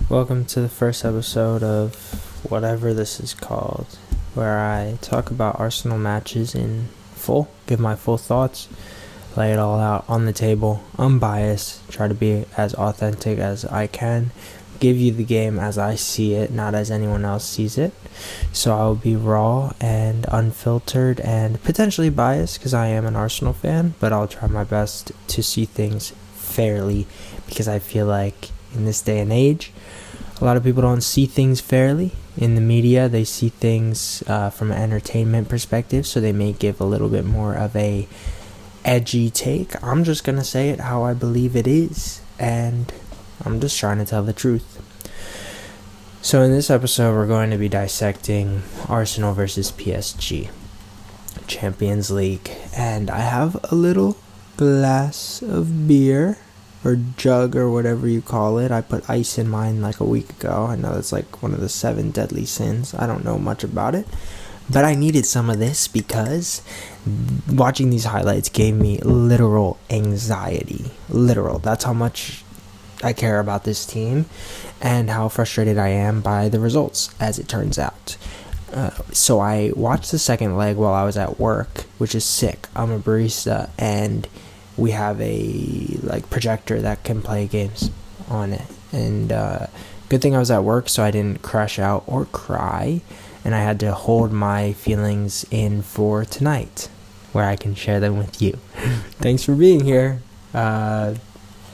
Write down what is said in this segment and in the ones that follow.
Welcome to the first episode of whatever this is called, where I talk about Arsenal matches in full, give my full thoughts, lay it all out on the table, unbiased, try to be as authentic as I can, give you the game as I see it, not as anyone else sees it. So I'll be raw and unfiltered and potentially biased because I am an Arsenal fan, but I'll try my best to see things fairly because I feel like in this day and age, a lot of people don't see things fairly. In the media, they see things from an entertainment perspective, so they may give a little bit more of a edgy take. I'm just going to say it how I believe it is, and I'm just trying to tell the truth. So in this episode, we're going to be dissecting Arsenal versus PSG, Champions League, and I have a little glass of beer, or jug, or whatever you call it. I put ice in mine like a week ago. I know it's like one of the 7 deadly sins. I don't know much about it, but I needed some of this because watching these highlights gave me literal anxiety. Literal. That's how much I care about this team and how frustrated I am by the results, as it turns out. So I watched the second leg while I was at work, which is sick. I'm a barista, and we have a projector that can play games on it. And good thing I was at work, so I didn't crash out or cry, and I had to hold my feelings in for tonight, where I can share them with you. Thanks for being here.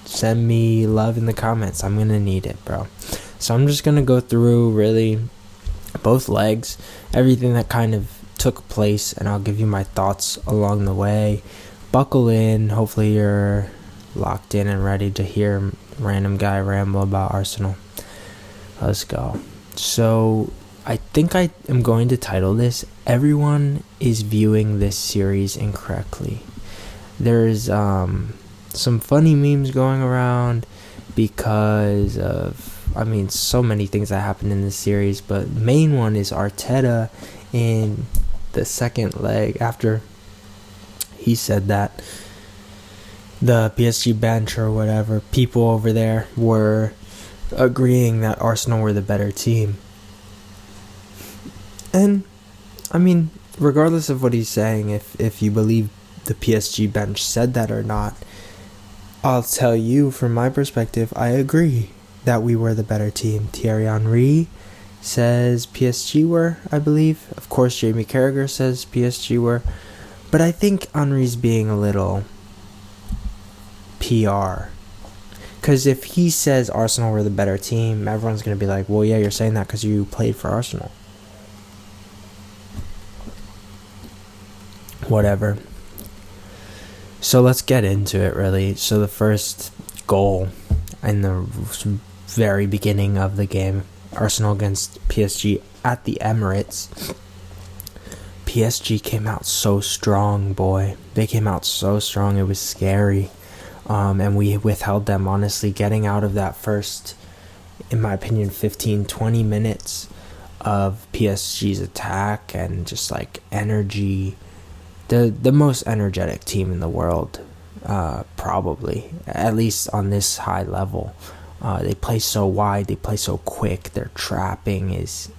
Send me love in the comments. I'm gonna need it, bro. So I'm just gonna go through really both legs, everything that kind of took place, and I'll give you my thoughts along the way. Buckle in. Hopefully you're locked in and ready to hear random guy ramble about Arsenal. Let's go. So I think I am going to title this, Everyone is Viewing This Series Incorrectly. There's some funny memes going around because of, so many things that happened in this series, but main one is Arteta in the second leg after he said that the PSG bench or whatever, people over there were agreeing that Arsenal were the better team. And, regardless of what he's saying, if you believe the PSG bench said that or not, I'll tell you from my perspective, I agree that we were the better team. Thierry Henry says PSG were, I believe. Of course, Jamie Carragher says PSG were. But I think Henry's being a little PR. Because if he says Arsenal were the better team, everyone's going to be like, well, yeah, you're saying that because you played for Arsenal. Whatever. So let's get into it, really. So the first goal in the very beginning of the game, Arsenal against PSG at the Emirates. PSG came out so strong, boy. They came out so strong, it was scary. And we withheld them, honestly, getting out of that first, in my opinion, 15-20 minutes of PSG's attack and just energy. The most energetic team in the world, probably, at least on this high level. They play so wide, they play so quick, their trapping is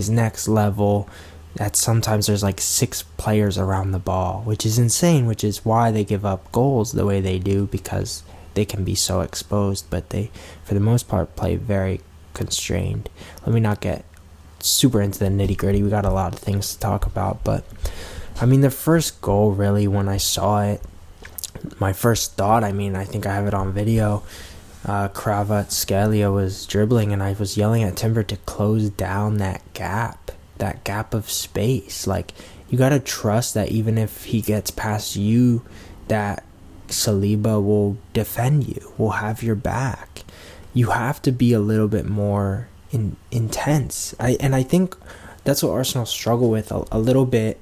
next level. That sometimes there's 6 players around the ball, which is insane, which is why they give up goals the way they do, because they can be so exposed, but they, for the most part, play very constrained. Let me not get super into the nitty-gritty. We got a lot of things to talk about, but the first goal, really, when I saw it, my first thought, I think I have it on video, Kvaratskhelia was dribbling, and I was yelling at Timber to close down that gap of space. You gotta trust that even if he gets past you, that Saliba will defend you, will have your back. You have to be a little bit more intense. I think that's what Arsenal struggle with a little bit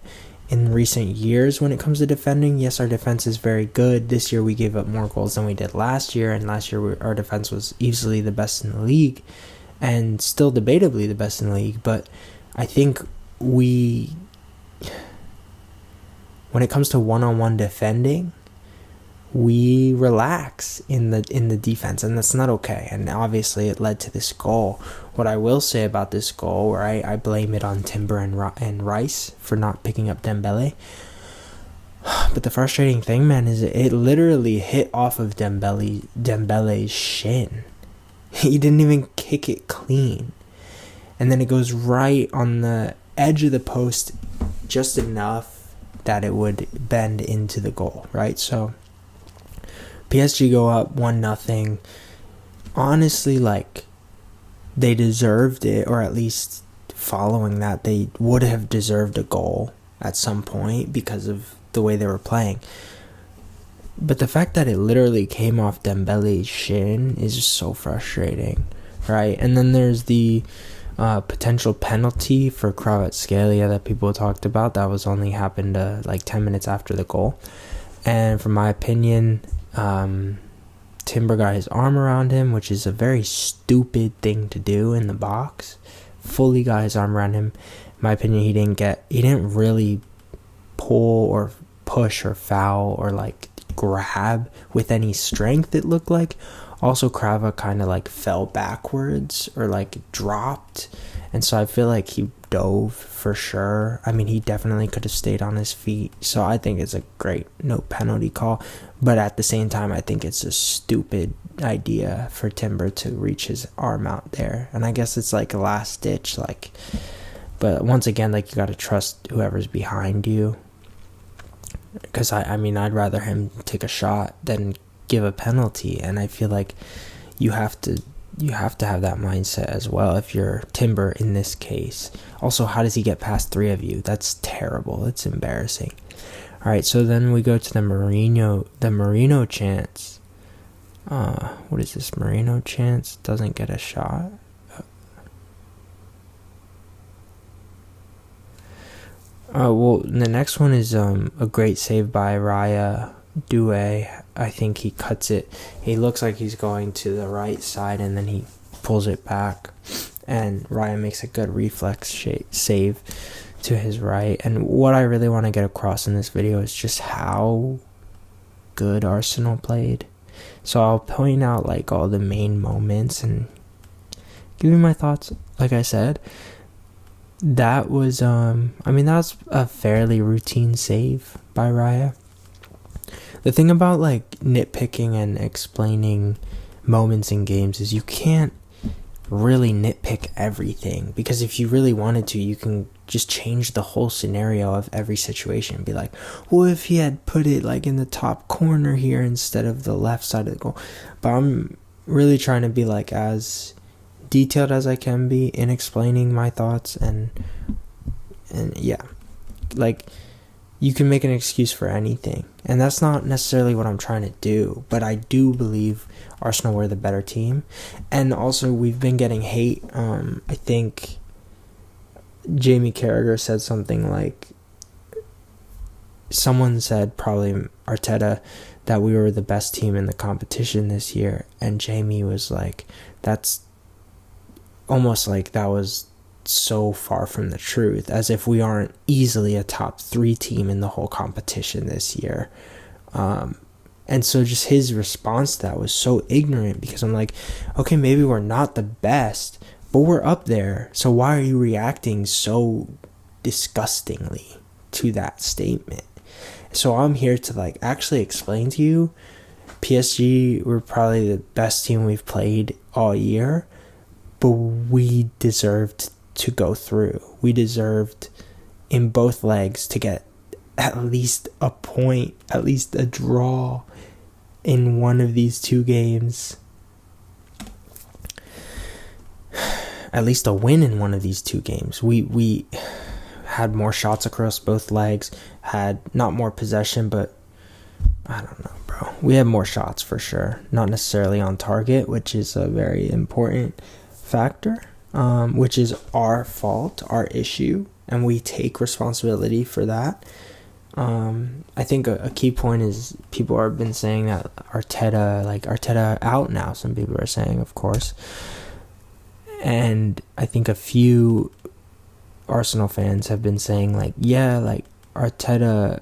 in recent years when it comes to defending. Yes, our defense is very good. This year we gave up more goals than we did last year, and last year our defense was easily the best in the league and still debatably the best in the league. But I think when it comes to one-on-one defending, we relax in the defense, and that's not okay. And obviously it led to this goal. What I will say about this goal, where I blame it on Timber and Rice for not picking up Dembele. But the frustrating thing, man, is it literally hit off of Dembele's shin. He didn't even kick it clean. And then it goes right on the edge of the post, just enough that it would bend into the goal, right? So PSG go up 1-0. Honestly, like, they deserved it, or at least following that, they would have deserved a goal at some point because of the way they were playing. But the fact that it literally came off Dembele's shin is just so frustrating, right? And then there's the potential penalty for Kvaratskhelia that people talked about. That was only happened like 10 minutes after the goal. And from my opinion, Timber got his arm around him, which is a very stupid thing to do in the box. Fully got his arm around him. In my opinion, he didn't really pull or push or foul or like grab with any strength, it looked like. Also, Krava kind of like fell backwards or like dropped, and so I feel like he dove for sure. I mean, he definitely could have stayed on his feet, so I think it's a great no penalty call. But at the same time, I think it's a stupid idea for Timber to reach his arm out there, and I guess it's like a last ditch, like. But once again, like, you got to trust whoever's behind you, because I mean, I'd rather him take a shot than give a penalty, and I feel like you have to have that mindset as well if you're Timber in this case. Also, how does he get past three of you? That's terrible. It's embarrassing. All right, so then we go to the Marino chance. What is this? Marino chance doesn't get a shot. Well, the next one is a great save by Raya Doué. I think he cuts it. He looks like he's going to the right side, and then he pulls it back, and Raya makes a good reflex save to his right. And what I really want to get across in this video is just how good Arsenal played. So I'll point out like all the main moments and give you my thoughts. Like I said, that was that's a fairly routine save by Raya. The thing about like nitpicking and explaining moments in games is you can't really nitpick everything, because if you really wanted to, you can just change the whole scenario of every situation and be like, well, if he had put it like in the top corner here instead of the left side of the goal. But I'm really trying to be like as detailed as I can be in explaining my thoughts, and yeah, like, you can make an excuse for anything, and that's not necessarily what I'm trying to do, but I do believe Arsenal were the better team. And also, we've been getting hate. I think Jamie Carragher said something like, someone said, probably Arteta, that we were the best team in the competition this year, and Jamie was like, that's almost like that was so far from the truth, as if we aren't easily a top 3 team in the whole competition this year. And so just his response to that was so ignorant, because I'm like, okay, maybe we're not the best, but we're up there, so why are you reacting so disgustingly to that statement? So I'm here to like actually explain to you, PSG were probably the best team we've played all year, but we deserved to go through. We deserved in both legs to get at least a point, at least a draw in one of these 2 games. At least a win in one of these 2 games. We had more shots across both legs, had not more possession, but I don't know, bro. We had more shots for sure. Not necessarily on target, which is a very important factor. Which is our fault, our issue, and we take responsibility for that. I think a key point is people have been saying that Arteta out now. Some people are saying, of course. And I think a few Arsenal fans have been saying like, yeah, like Arteta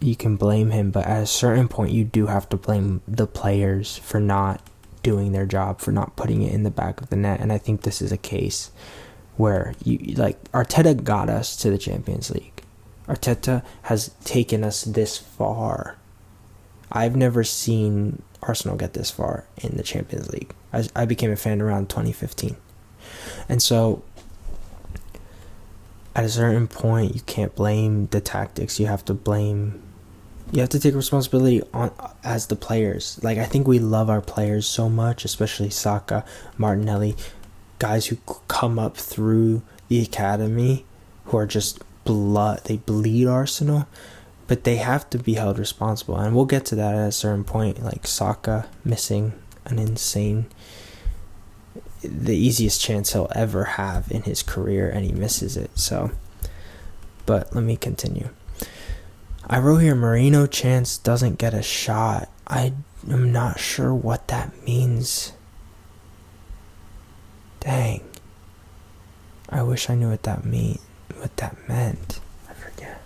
you can blame him, but at a certain point you do have to blame the players for not doing their job, for not putting it in the back of the net. And I think this is a case where Arteta got us to the Champions League. Arteta has taken us this far. I've never seen Arsenal get this far in the Champions League. I became a fan around 2015. And so at a certain point, you can't blame the tactics. You have to take responsibility as the players. Like, I think we love our players so much, especially Saka, Martinelli, guys who come up through the academy who are just they bleed Arsenal, but they have to be held responsible. And we'll get to that at a certain point, like Saka missing the easiest chance he'll ever have in his career, and he misses it. So, but let me continue. I wrote here, Marino chance doesn't get a shot. I am not sure what that means. Dang. I wish I knew what that meant. I forget.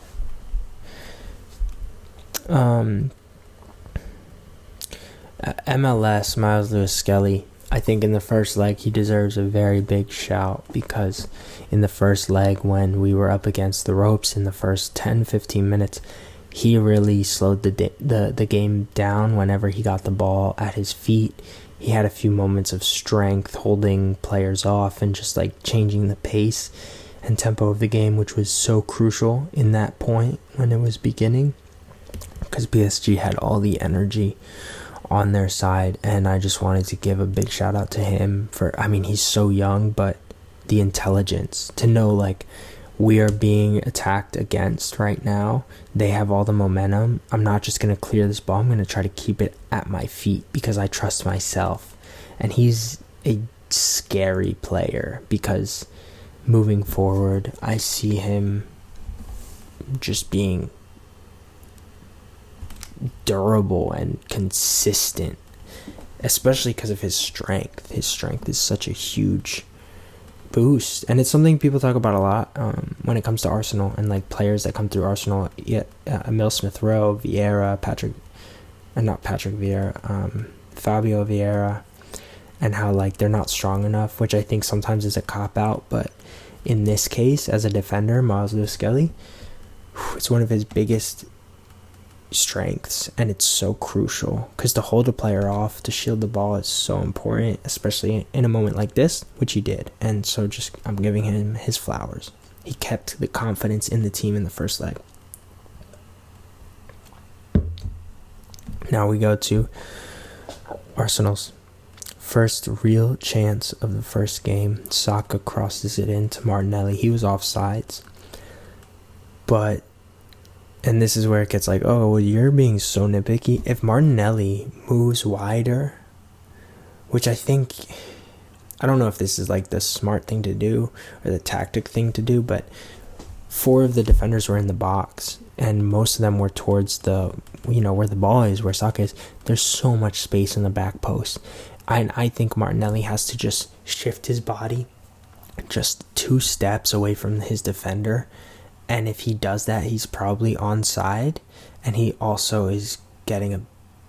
MLS, Miles Lewis-Skelly. I think in the first leg he deserves a very big shout, because in the first leg when we were up against the ropes in the first 10-15 minutes, he really slowed the game down whenever he got the ball at his feet. He had a few moments of strength holding players off and just like changing the pace and tempo of the game, which was so crucial in that point when it was beginning, because PSG had all the energy on their side. And I just wanted to give a big shout out to him he's so young, but the intelligence to know, like, we are being attacked against right now. They have all the momentum. I'm not just going to clear this ball. I'm going to try to keep it at my feet because I trust myself. And he's a scary player, because moving forward, I see him just being durable and consistent, especially because of his strength. His strength is such a huge boost, and it's something people talk about a lot when it comes to Arsenal and like players that come through Arsenal. Emil Smith-Rowe, Fabio Vieira, and how like they're not strong enough, which I think sometimes is a cop-out. But in this case, as a defender, Miles Lewis-Skelly, it's one of his biggest strengths, and it's so crucial, because to hold a player off, to shield the ball, is so important, especially in a moment like this, which he did. And so I'm giving him his flowers. He kept the confidence in the team in the first leg. Now we go to Arsenal's first real chance of the first game. Saka crosses it into Martinelli. He was offsides, and this is where it gets like, oh, well, you're being so nitpicky. If Martinelli moves wider, which I don't know if this is like the smart thing to do or the tactic thing to do, but 4 of the defenders were in the box, and most of them were towards where the ball is, where Saka is. There's so much space in the back post. I think Martinelli has to just shift his body just 2 steps away from his defender. And if he does that, he's probably onside, and he also is getting a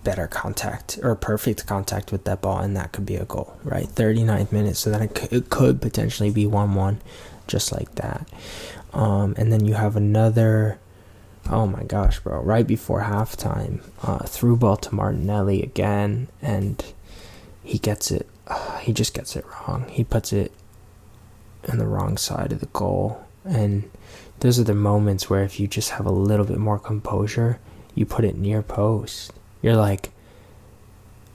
better contact or perfect contact with that ball, and that could be a goal, right? 39th minute, so then it could potentially be 1-1, just like that. And then you have another, oh my gosh, bro, right before halftime, through ball to Martinelli again, and he gets it, he just gets it wrong. He puts it on the wrong side of the goal, and those are the moments where if you just have a little bit more composure, you put it near post. You're like,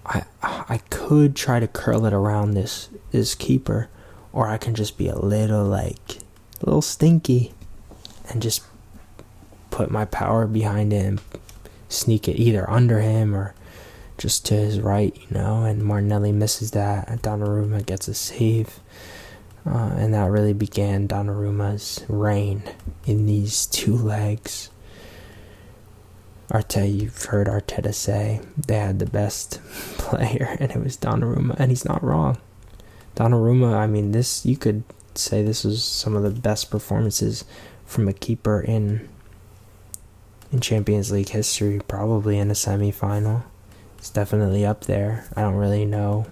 I could try to curl it around this keeper, or I can just be a little stinky and just put my power behind it and sneak it either under him or just to his right, and Martinelli misses that, and Donnarumma gets a save. And that really began Donnarumma's reign in these 2 legs. You've heard Arteta say they had the best player, and it was Donnarumma, and he's not wrong. Donnarumma, you could say this was some of the best performances from a keeper in in Champions League history, probably in a semi-final. It's definitely up there. I don't really know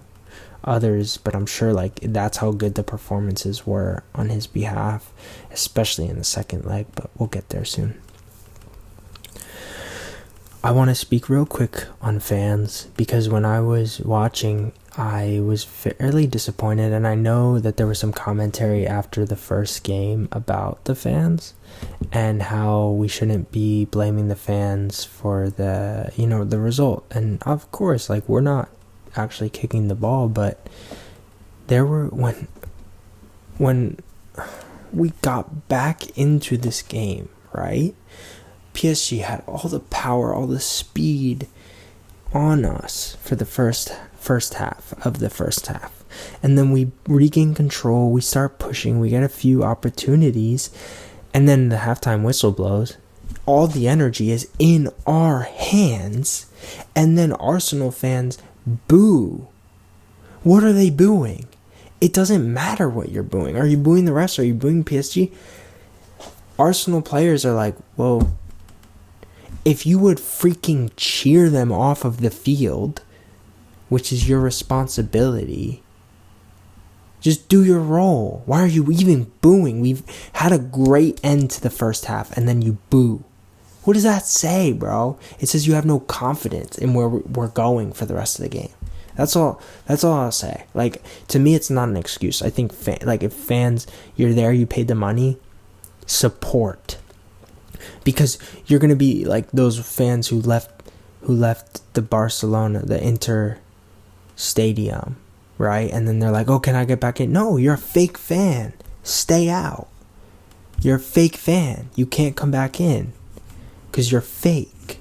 others, but I'm sure like that's how good the performances were on his behalf, especially in the second leg, but we'll get there soon. I want to speak real quick on fans, because when I was watching, I was fairly disappointed, and I know that there was some commentary after the first game about the fans and how we shouldn't be blaming the fans for the result. And of course, like, we're not actually kicking the ball, but there were when we got back into this game, right? PSG had all the power, all the speed on us for the first half of the first half. And then we regain control, we start pushing, we get a few opportunities, and then the halftime whistle blows. All the energy is in our hands, and then Arsenal fans boo. What are they booing? It doesn't matter what you're booing. Are you booing the refs? Are you booing PSG? Arsenal players are like, whoa. If you would freaking cheer them off of the field, which is your responsibility, just do your role. Why are you even booing? We've had a great end to the first half, and then you boo. What does that say, bro? It says you have no confidence in where we're going for the rest of the game. That's all I'll say. Like, to me, it's not an excuse. I think, if fans, you're there, you paid the money, support. Because you're going to be like those fans who left the the Inter stadium, right? And then they're like, oh, can I get back in? No, you're a fake fan. Stay out. You're a fake fan. You can't come back in because you're fake.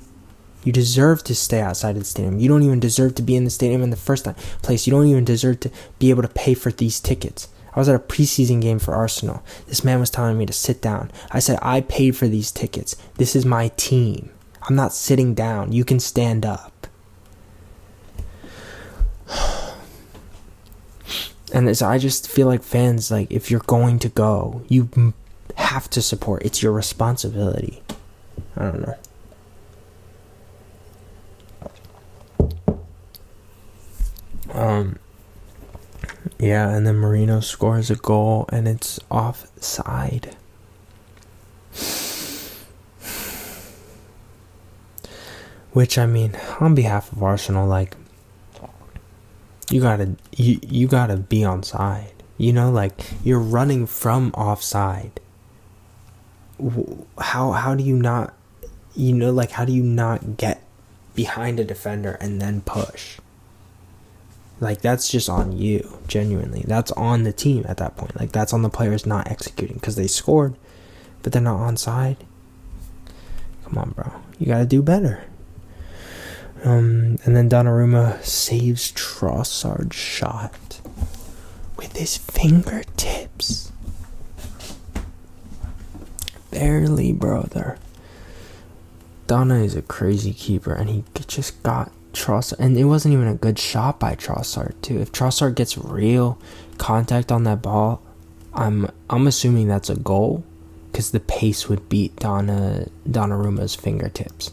You deserve to stay outside of the stadium. You don't even deserve to be in the stadium in the first place. You don't even deserve to be able to pay for these tickets. I was at a preseason game for Arsenal. This man was telling me to sit down. I said, I paid for these tickets. This is my team. I'm not sitting down. You can stand up. And I just feel like fans, like, if you're going to go, you have to support. It's your responsibility. I don't know. Yeah, and then Marino scores a goal, and it's offside. Which, I mean, on behalf of Arsenal, like, you gotta be on side. You know, like, you're running from offside. How do you not, how do you not get behind a defender and then push? Like, that's just on you, genuinely. That's on the team at that point. Like, that's on the players not executing because they scored, but they're not onside. Come on, bro. You got to do better. And then Donnarumma saves Trossard's shot with his fingertips. Barely, brother. Donna is a crazy keeper, and he just got Trossard, and it wasn't even a good shot by Trossard too. If Trossard gets real contact on that ball, I'm assuming that's a goal, because the pace would beat Donnarumma's fingertips.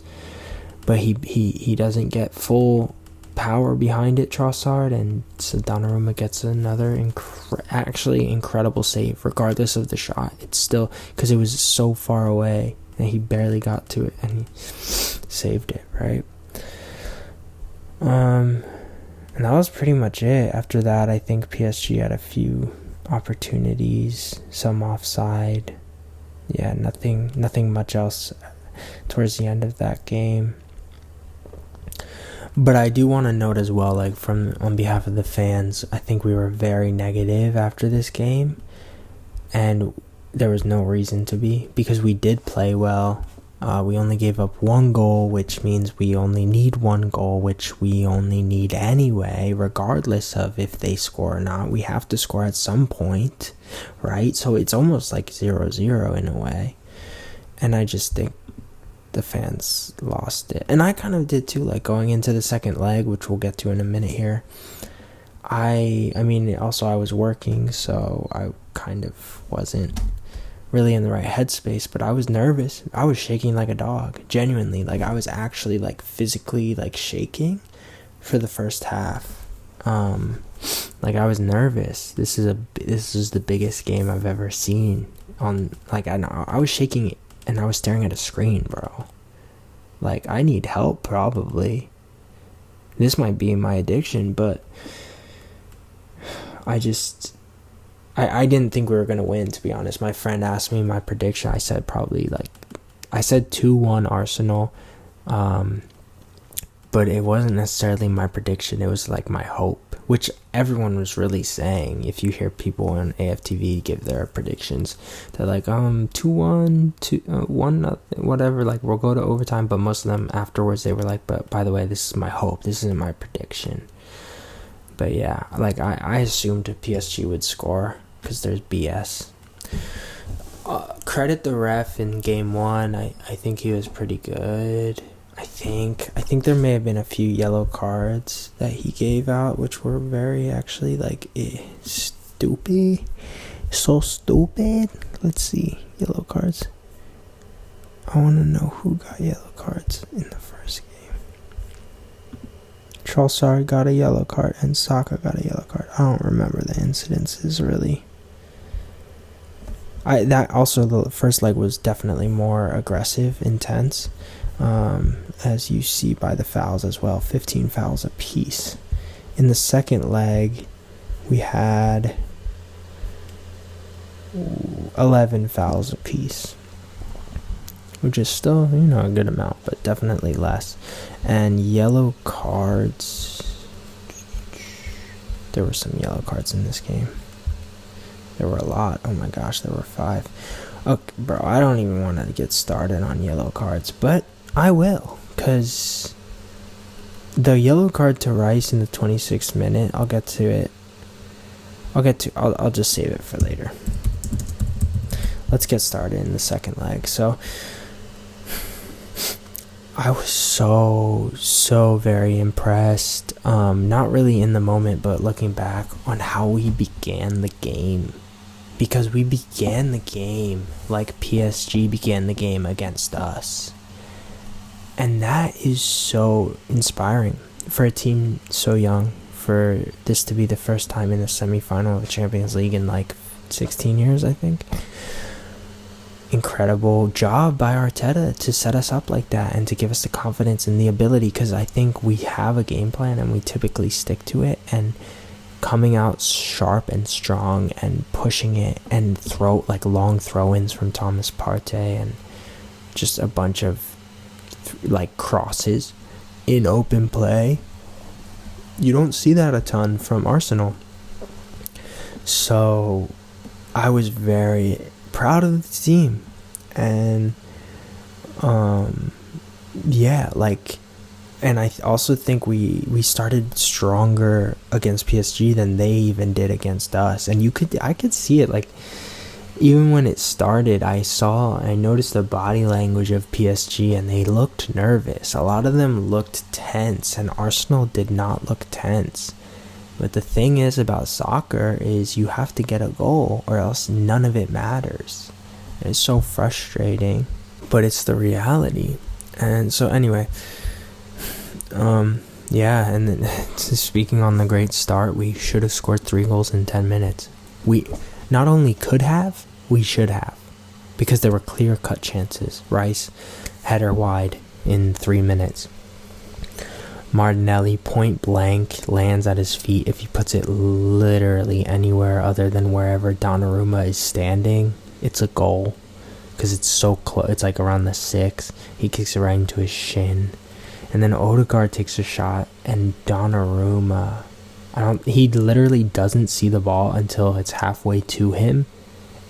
But he doesn't get full power behind it, Trossard, and so Donnarumma gets another actually incredible save, regardless of the shot. It's still, because it was so far away and he barely got to it, and he saved it, right? And that was pretty much it. After that, I think PSG had a few opportunities, some offside. Yeah, nothing much else towards the end of that game. But I do want to note as well, like, on behalf of the fans, I think we were very negative after this game, and there was no reason to be, because we did play well. We only gave up one goal, which means we only need one goal, which we only need anyway, regardless of if they score or not. We have to score at some point, right? So it's almost like 0-0 in a way. And I just think the fans lost it. And I kind of did too, like, going into the second leg, which we'll get to in a minute here. I mean, also I was working, so I kind of wasn't really in the right headspace, but I was nervous. I was shaking like a dog, genuinely. Like, I was actually, like, physically, like, shaking for the first half. Like, I was nervous. This is the biggest game I've ever seen on, like, I was shaking and I was staring at a screen, bro. Like, I need help, probably. This might be my addiction, but I didn't think we were going to win, to be honest. My friend asked me my prediction. I said 2-1 Arsenal. But it wasn't necessarily my prediction. It was like my hope, which everyone was really saying. If you hear people on AFTV give their predictions, they're like, 2-1, 1-0, whatever, like, we'll go to overtime. But most of them afterwards, they were like, but by the way, this is my hope. This isn't my prediction. But yeah, like, I assumed PSG would score because there's BS. Credit the ref in game 1. I think he was pretty good. I think there may have been a few yellow cards that he gave out, which were very, actually, like, stupid. So stupid. Let's see. Yellow cards. I want to know who got yellow cards in the first game. Trossard got a yellow card and Saka got a yellow card. I don't remember the incidences, really. That also, the first leg was definitely more aggressive, intense. As you see by the fouls as well, 15 fouls apiece. In the second leg, we had 11 fouls apiece, which is still, a good amount, but definitely less. And yellow cards, there were some yellow cards in this game. There were a lot. Oh my gosh, there were 5. Okay, bro, I don't even want to get started on yellow cards, but I will, because the yellow card to Rice in the 26th minute, I'll get to it. I'll just save it for later. Let's get started in the second leg. So, I was so very impressed. Not really in the moment, but looking back on how we began the game. Because we began the game like PSG began the game against us. And that is so inspiring for a team so young, for this to be the first time in the semifinal of the Champions League in like 16 years, I think. Incredible job by Arteta to set us up like that and to give us the confidence and the ability, because I think we have a game plan and we typically stick to it, and coming out sharp and strong and pushing it and long throw-ins from Thomas Partey and just a bunch of crosses in open play. You don't see that a ton from Arsenal. So I was very proud of the team. And and I also think we started stronger against PSG than they even did against us. And I could see it, like, even when it started, I noticed the body language of PSG, and they looked nervous. A lot of them looked tense, and Arsenal did not look tense. But the thing is about soccer is you have to get a goal, or else none of it matters. And it's so frustrating, but it's the reality. And so anyway, and then, speaking on the great start, we should have scored 3 goals in 10 minutes. We not only could have, we should have, because there were clear-cut chances. Rice, header wide in 3 minutes. Martinelli, point blank, lands at his feet. If he puts it literally anywhere other than wherever Donnarumma is standing, it's a goal, because it's so close. It's like around the 6. He kicks it right into his shin. And then Odegaard takes a shot, and Donnarumma, he literally doesn't see the ball until it's halfway to him,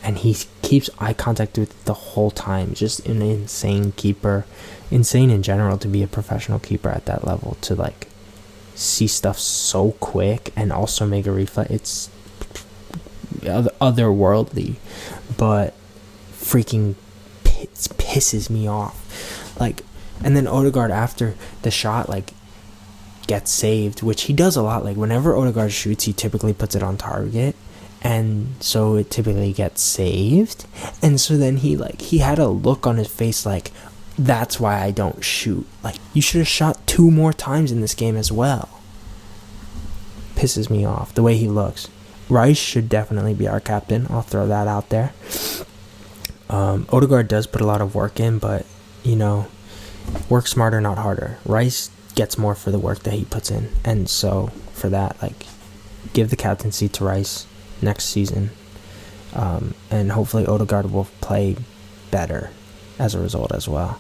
and he keeps eye contact with it the whole time. Just an insane keeper. Insane in general to be a professional keeper at that level, to like see stuff so quick and also make a reflex. It's otherworldly, but freaking pisses me off. Like, and then Odegaard, after the shot, like, gets saved, which he does a lot. Like, whenever Odegaard shoots, he typically puts it on target, and so it typically gets saved. And so then he had a look on his face like, that's why I don't shoot. Like, you should have shot 2 more times in this game as well. Pisses me off the way he looks. Rice should definitely be our captain. I'll throw that out there. Odegaard does put a lot of work in, but work smarter, not harder. Rice gets more for the work that he puts in, and so for that, give the captaincy to Rice next season, and hopefully Odegaard will play better as a result as well.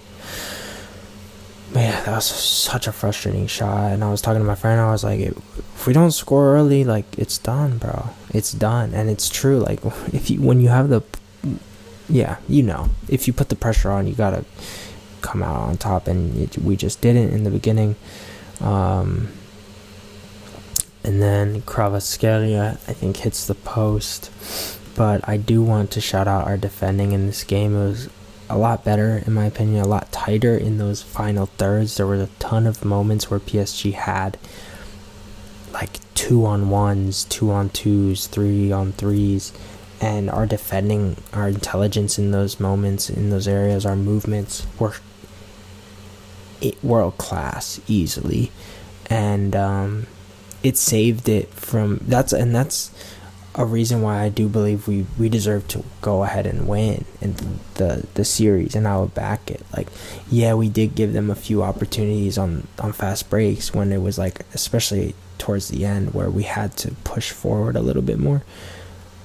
Man, that was such a frustrating shot, and I was talking to my friend, I was like, if we don't score early, it's done, bro. It's done. And it's true. If you put the pressure on, you gotta come out on top, and we just didn't in the beginning. And then Kvaratskhelia, I think, hits the post. But I do want to shout out our defending in this game. It was a lot better, in my opinion, a lot tighter in those final thirds. There were a ton of moments where PSG had 2-on-1s, 2-on-2s, 3-on-3s, and our defending, our intelligence in those moments, in those areas, our movements were world class easily, and it saved it from that's a reason why I do believe we deserve to go ahead and win in the series, and I would back it. We did give them a few opportunities on fast breaks when it was especially towards the end where we had to push forward a little bit more,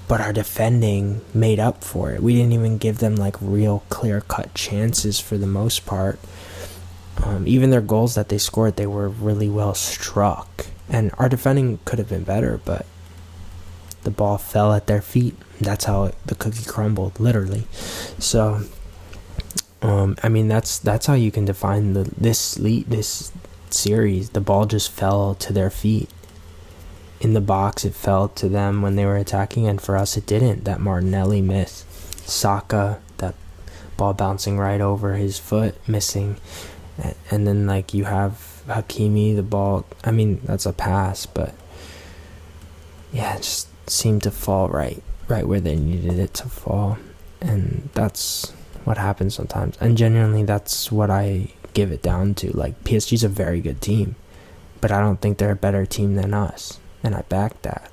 but our defending made up for it. We didn't even give them real clear-cut chances for the most part. Even their goals that they scored, they were really well struck, and our defending could have been better, but the ball fell at their feet. That's how the cookie crumbled, literally. So, that's how you can define this series. The ball just fell to their feet. In the box, it fell to them when they were attacking, and for us, it didn't. That Martinelli miss, Saka, that ball bouncing right over his foot, missing, and then you have Hakimi, the ball. That's a pass, but yeah, it just seemed to fall right where they needed it to fall, and that's what happens sometimes. And genuinely, that's what I give it down to. PSG's a very good team, but I don't think they're a better team than us, and I back that.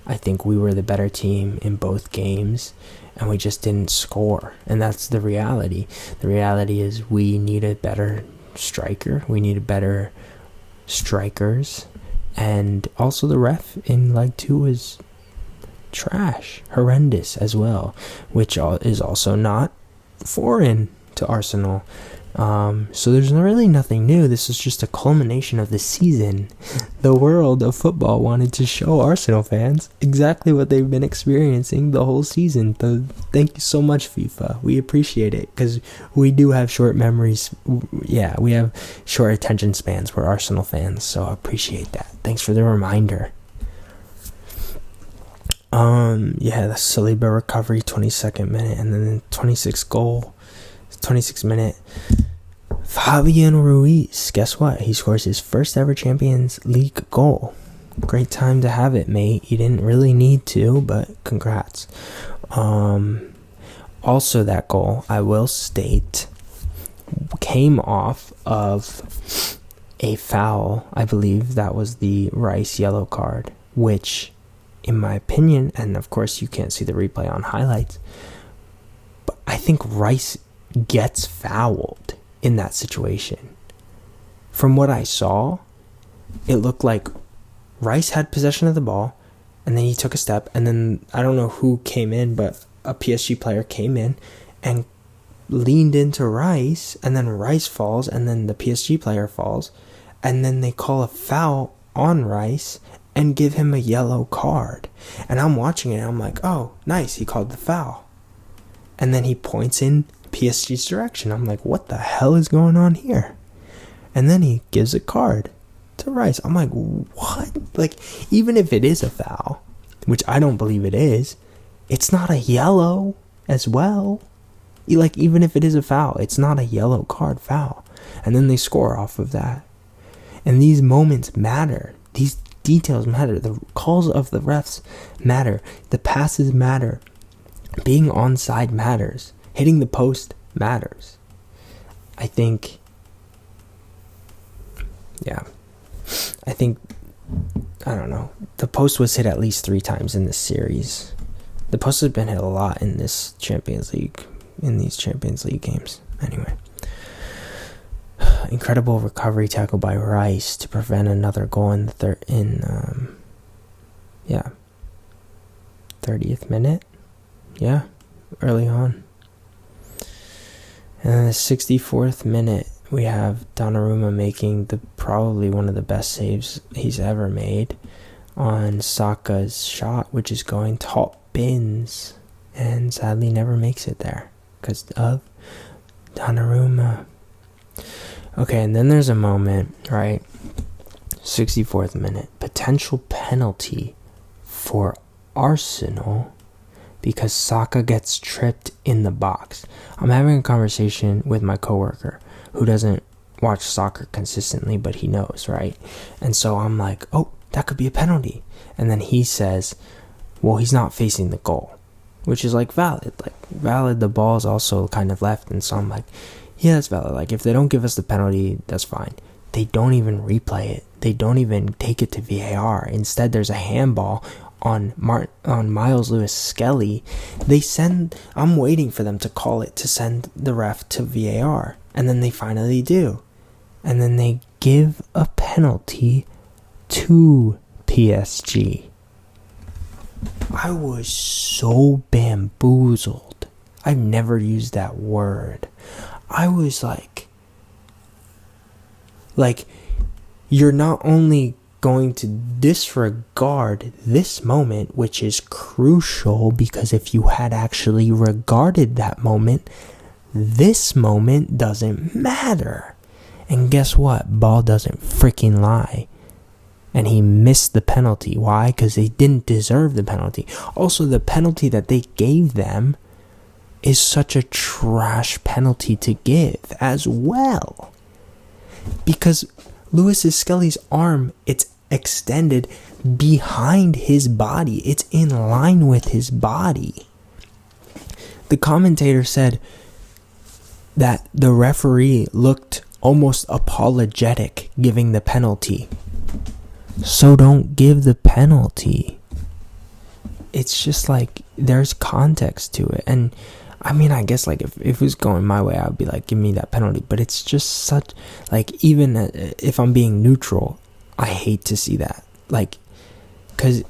I think we were the better team in both games, and we just didn't score, and that's the reality. The reality is we need a better striker, we need better strikers, and also the ref in leg 2 is trash, horrendous as well, which is also not foreign to Arsenal. So there's really nothing new. This is just a culmination of the season. The world of football wanted to show Arsenal fans exactly what they've been experiencing the whole season. Thank you so much, FIFA. We appreciate it, because we do have short memories. Yeah, we have short attention spans. We're Arsenal fans, so I appreciate that. Thanks for the reminder. The Saliba recovery, 22nd minute, and then 26th goal, 26th minute. Fabian Ruiz, guess what? He scores his first ever Champions League goal. Great time to have it, mate. You didn't really need to, but congrats. Also, that goal, I will state, came off of a foul. I believe that was the Rice yellow card, which, in my opinion, and of course you can't see the replay on highlights, but I think Rice gets fouled in that situation. From what I saw, it looked like Rice had possession of the ball, and then he took a step, and then I don't know who came in, but a PSG player came in and leaned into Rice, and then Rice falls, and then the PSG player falls, and then they call a foul on Rice and give him a yellow card. And I'm watching it, and I'm like, oh, nice, he called the foul. And then he points in PSG's direction. I'm like, what the hell is going on here? And then he gives a card to Rice. I'm like, what? Even if it is a foul, which I don't believe it is, it's not a yellow as well. Even if it is a foul, it's not a yellow card foul. And then they score off of that. And these moments matter. These details matter. The calls of the refs matter. The passes matter. Being onside matters. Hitting the post matters. I think, I don't know. The post was hit at least 3 times in this series. The post has been hit a lot in these Champions League games. Anyway. Incredible recovery tackle by Rice to prevent another goal in the 30th minute. Yeah, early on. And in the 64th minute, we have Donnarumma making probably one of the best saves he's ever made on Saka's shot, which is going top bins, and sadly never makes it there because of Donnarumma. Okay, and then there's a moment, right? 64th minute, potential penalty for Arsenal because Saka gets tripped in the box. I'm having a conversation with my coworker who doesn't watch soccer consistently, but he knows, right? And so I'm like, oh, that could be a penalty. And then he says, well, he's not facing the goal, which is like valid. The ball is also kind of left. And so I'm like, yeah, that's valid. Like, if they don't give us the penalty, that's fine. They don't even replay it. They don't even take it to VAR. Instead, there's a handball on Miles Lewis Skelly. I'm waiting for them to call it to send the ref to VAR. And then they finally do. And then they give a penalty to PSG. I was so bamboozled. I've never used that word. I was like, you're not only going to disregard this moment, which is crucial, because if you had actually regarded that moment, this moment doesn't matter. And guess what? Ball doesn't freaking lie. And he missed the penalty. Why? Because they didn't deserve the penalty. Also, the penalty that they gave them is such a trash penalty to give as well. Because Lewis Skelly's arm, it's extended behind his body. It's in line with his body. The commentator said that the referee looked almost apologetic giving the penalty. So don't give the penalty. It's just like, there's context to it. And I mean, I guess like if it was going my way, I would be like, give me that penalty. But it's just such, like, even if I'm being neutral, I hate to see that. Like, cause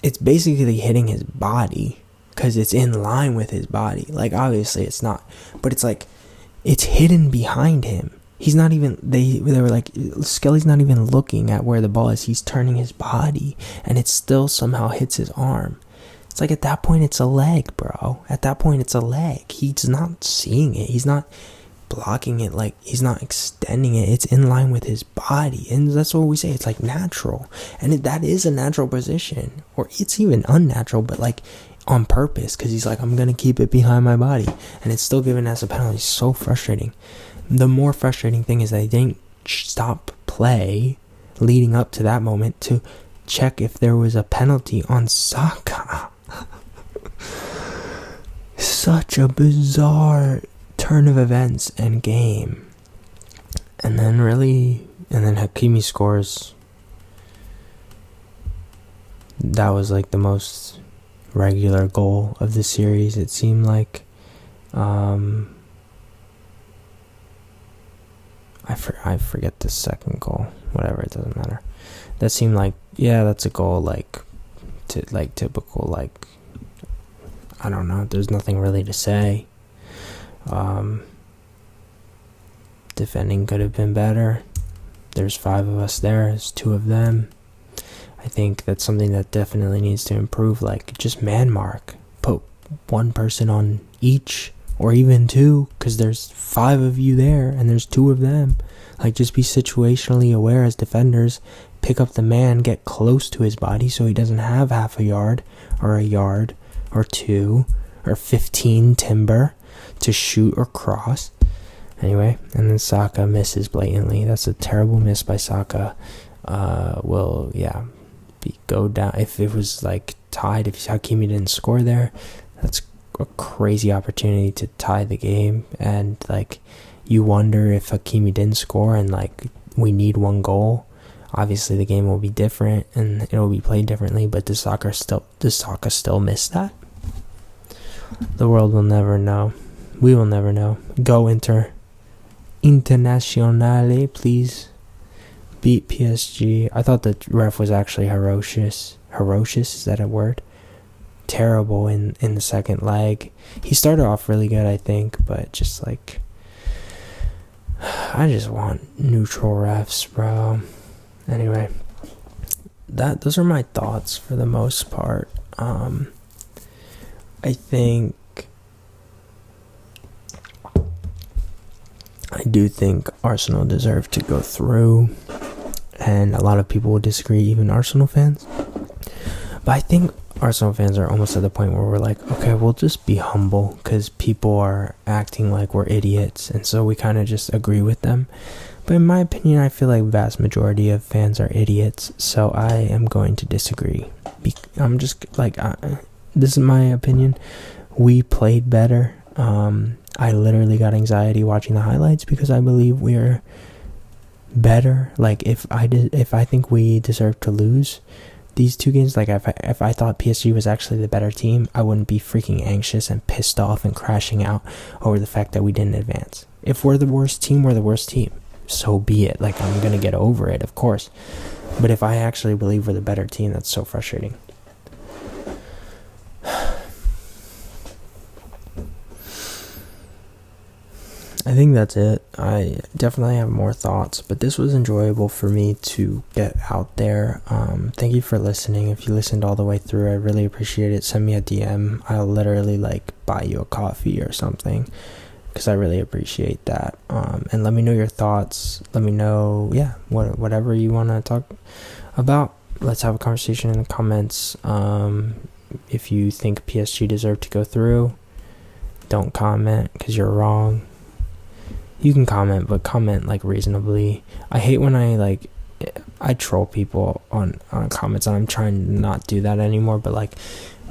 it's basically hitting his body, cause it's in line with his body. Like, obviously it's not, but it's like, it's hidden behind him. He's not even, they were like, Skelly's not even looking at where the ball is. He's turning his body, and it still somehow hits his arm. It's like, at that point, it's a leg, bro. At that point, it's a leg. He's not seeing it. He's not blocking it. Like, he's not extending it. It's in line with his body. And that's what we say. It's like natural. And that is a natural position. Or it's even unnatural, but like on purpose. Because he's like, I'm going to keep it behind my body. And it's still given as a penalty. It's so frustrating. The more frustrating thing is they didn't stop play leading up to that moment to check if there was a penalty on Saka. Such a bizarre turn of events and game. And then Hakimi scores. That was like the most regular goal of the series, it seemed like. I forget the second goal. Whatever, it doesn't matter. That seemed like, yeah, that's a goal, like typical, like, I don't know, there's nothing really to say. Defending could have been better. There's 5 of us there, there's 2 of them. I think that's something that definitely needs to improve, like, just man mark. Put 1 person on each, or even 2, because there's 5 of you there, and there's 2 of them. Like, just be situationally aware as defenders. Pick up the man, get close to his body so he doesn't have half a yard or 2 or 15 timber to shoot or cross. Anyway, and then Saka misses blatantly. That's a terrible miss by Saka. will go down. If it was like tied, if Hakimi didn't score there, that's a crazy opportunity to tie the game. And like, you wonder if Hakimi didn't score and like we need one goal, obviously the game will be different and it will be played differently. But does Saka still miss that? The world will never know. We will never know. Go Internazionale, please beat PSG. I thought the ref was actually ferocious. Is that a word? Terrible in the second leg. He started off really good, I think, but just like, I just want neutral refs, bro. Anyway, those are my thoughts for the most part. I do think Arsenal deserve to go through, and a lot of people will disagree, even Arsenal fans. But I think Arsenal fans are almost at the point where we're like, okay, we'll just be humble because people are acting like we're idiots, and so we kind of just agree with them. But in my opinion, I feel like vast majority of fans are idiots, so I am going to disagree. I'm just like, this is my opinion. We played better. I literally got anxiety watching the highlights because I believe we're better. Like, if I think we deserve to lose these two games, like if I thought PSG was actually the better team, I wouldn't be freaking anxious and pissed off and crashing out over the fact that we didn't advance. If we're the worst team, we're the worst team. So be it. Like, I'm gonna get over it, of course. But if I actually believe we're the better team, that's so frustrating. I think that's it. I definitely have more thoughts, but this was enjoyable for me to get out there. Thank you for listening. If you listened all the way through, I really appreciate it. Send me a DM. I'll literally like buy you a coffee or something, because I really appreciate that. And let me know your thoughts. Let me know, whatever you want to talk about. Let's have a conversation in the comments. If you think PSG deserve to go through, don't comment because you're wrong. You can comment, but comment like reasonably. I hate when I troll people on comments, and I'm trying to not do that anymore. But like,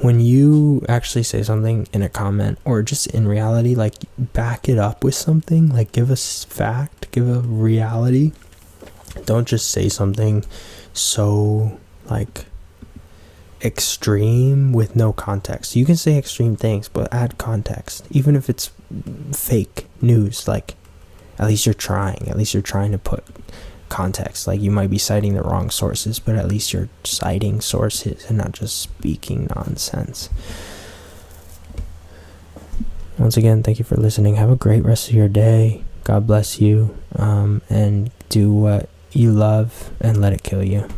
when you actually say something in a comment, or just in reality, like, back it up with something. Like, give a fact, give a reality. Don't just say something so like extreme with no context. You can say extreme things, but add context. Even if it's fake news, like, at least you're trying. At least you're trying to put context. Like, you might be citing the wrong sources, but at least you're citing sources and not just speaking nonsense. Once again, thank you for listening. Have a great rest of your day. God bless you. And do what you love and let it kill you.